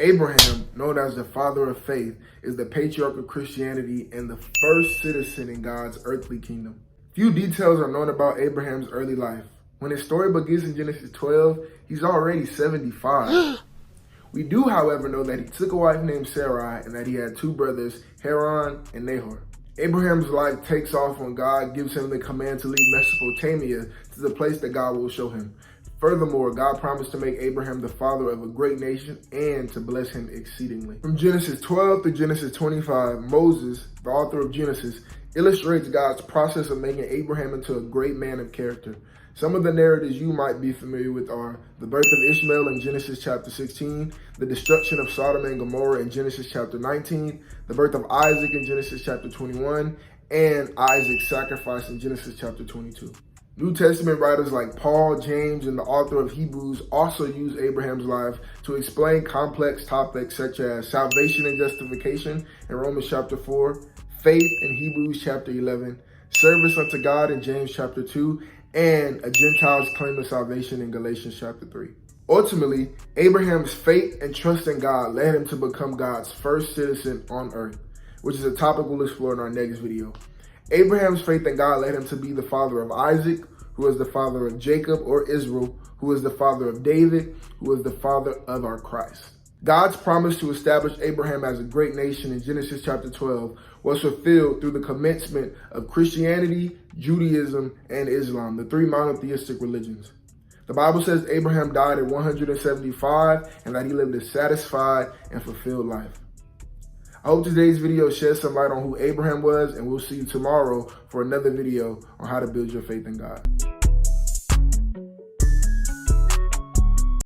Abraham, known as the father of faith, is the patriarch of Christianity and the first citizen in God's earthly kingdom. Few details are known about Abraham's early life. When his story begins in Genesis 12, he's already 75. We do, however, know that he took a wife named Sarai and that he had two brothers, Haran and Nahor. Abraham's life takes off when God gives him the command to leave Mesopotamia to the place that God will show him. Furthermore, God promised to make Abraham the father of a great nation and to bless him exceedingly. From Genesis 12 to Genesis 25, Moses, the author of Genesis, illustrates God's process of making Abraham into a great man of character. Some of the narratives you might be familiar with are the birth of Ishmael in Genesis chapter 16, the destruction of Sodom and Gomorrah in Genesis chapter 19, the birth of Isaac in Genesis chapter 21, and Isaac's sacrifice in Genesis chapter 22. New Testament writers like Paul, James, and the author of Hebrews also use Abraham's life to explain complex topics such as salvation and justification in Romans chapter 4, faith in Hebrews chapter 11, service unto God in James chapter 2, and a Gentile's claim of salvation in Galatians chapter 3. Ultimately, Abraham's faith and trust in God led him to become God's first citizen on earth, which is a topic we'll explore in our next video. Abraham's faith in God led him to be the father of Isaac, who is the father of Jacob or Israel, who is the father of David, who is the father of our Christ. God's promise to establish Abraham as a great nation in Genesis chapter 12 was fulfilled through the commencement of Christianity, Judaism, and Islam, the three monotheistic religions. The Bible says Abraham died at 175 and that he lived a satisfied and fulfilled life. I hope today's video sheds some light on who Abraham was, and we'll see you tomorrow for another video on how to build your faith in God.